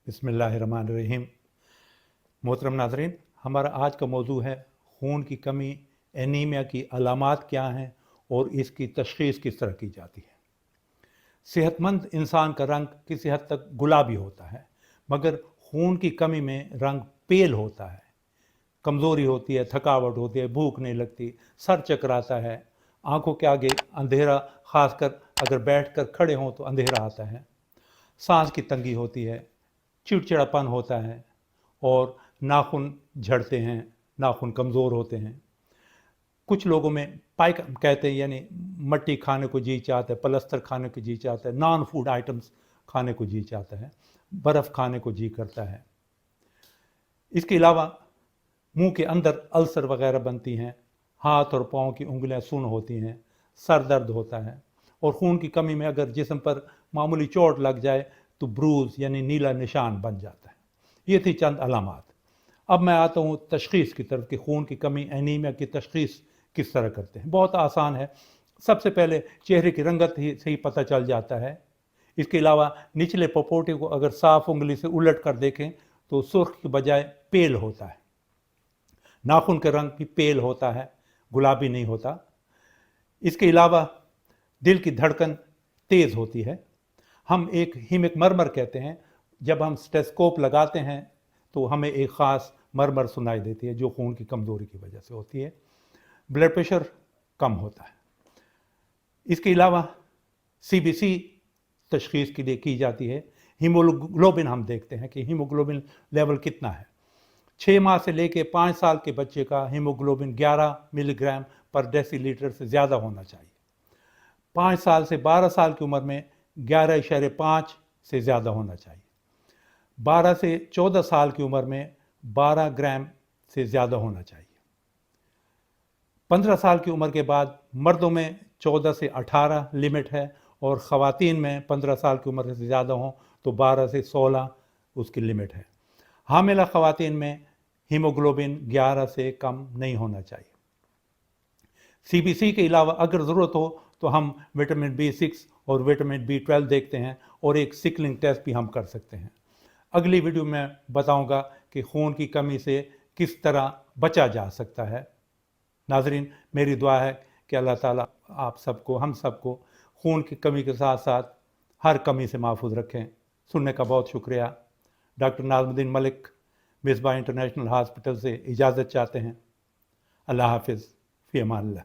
बिस्मिल्लाहिर्रहमानिर्रहीम। मोहतरम नाज़रीन, हमारा आज का मौजू है खून की कमी, एनीमिया की अलामात क्या हैं और इसकी तशख़ीस किस तरह की जाती है। सेहतमंद इंसान का रंग किसी हद तक गुलाबी होता है, मगर खून की कमी में रंग पेल होता है। कमज़ोरी होती है, थकावट होती है, भूख नहीं लगती, सर चकराता है, आंखों के आगे अंधेरा, खासकर अगर बैठकर खड़े हों तो अंधेरा आता है, सांस की तंगी होती है, चिड़चिड़ापन होता है और नाखून झड़ते हैं, नाखून कमज़ोर होते हैं। कुछ लोगों में पाइक कहते हैं, यानी मट्टी खाने को जी चाहता है, पलस्तर खाने को जी चाहता है, नॉन फूड आइटम्स खाने को जी चाहता है, बर्फ़ खाने को जी करता है। इसके अलावा मुंह के अंदर अल्सर वगैरह बनती हैं, हाथ और पाँव की उंगलियां सुन्न होती हैं, सर दर्द होता है और खून की कमी में अगर जिस्म पर मामूली चोट लग जाए तो ब्रूज यानी नीला निशान बन जाता है। ये थी चंद अलामात। अब मैं आता हूँ तशख़ीस की तरफ कि खून की कमी, एनीमिया की तशख़ीस किस तरह करते हैं। बहुत आसान है। सबसे पहले चेहरे की रंगत से ही पता चल जाता है। इसके अलावा निचले पपोटे को अगर साफ उंगली से उलट कर देखें तो सुर्ख की बजाय पेल होता है। नाखून का रंग भी पेल होता है, गुलाबी नहीं होता। इसके अलावा दिल की धड़कन तेज़ होती है। हम एक हीमिक मरमर कहते हैं, जब हम स्टेथोस्कोप लगाते हैं तो हमें एक ख़ास मरमर सुनाई देती है जो खून की कमज़ोरी की वजह से होती है। ब्लड प्रेशर कम होता है। इसके अलावा CBC तशख़ीस के लिए की जाती है। हीमोग्लोबिन हम देखते हैं कि हीमोग्लोबिन लेवल कितना है। 6 माह से लेकर 5 साल के बच्चे का हीमोग्लोबिन 11 मिलीग्राम पर डेसीलीटर से ज़्यादा होना चाहिए। 5 साल से 12 साल की उम्र में 11.5 से ज़्यादा होना चाहिए। 12 से 14 साल की उम्र में 12 ग्राम से ज़्यादा होना चाहिए। 15 साल की उम्र के बाद मर्दों में 14 से 18 लिमिट है और ख़वातीन में 15 साल की उम्र से ज़्यादा हों तो 12 से 16 उसकी लिमिट है। हामिला ख़वातीन में हीमोग्लोबिन 11 से कम नहीं होना चाहिए। CBC के अलावा अगर ज़रूरत हो तो हम विटामिन B6 और विटामिन B12 देखते हैं और एक सिकलिंग टेस्ट भी हम कर सकते हैं। अगली वीडियो में बताऊंगा कि खून की कमी से किस तरह बचा जा सकता है। नाज़रीन, मेरी दुआ है कि अल्लाह ताला आप सबको, हम सबको खून की कमी के साथ साथ हर कमी से महफूज रखें। सुनने का बहुत शुक्रिया। Doctor Nazmuddin Malik, Misbah international hospital से इजाज़त चाहते हैं। अल्लाह हाफ़िज़, फ़ी अमान अल्लाह।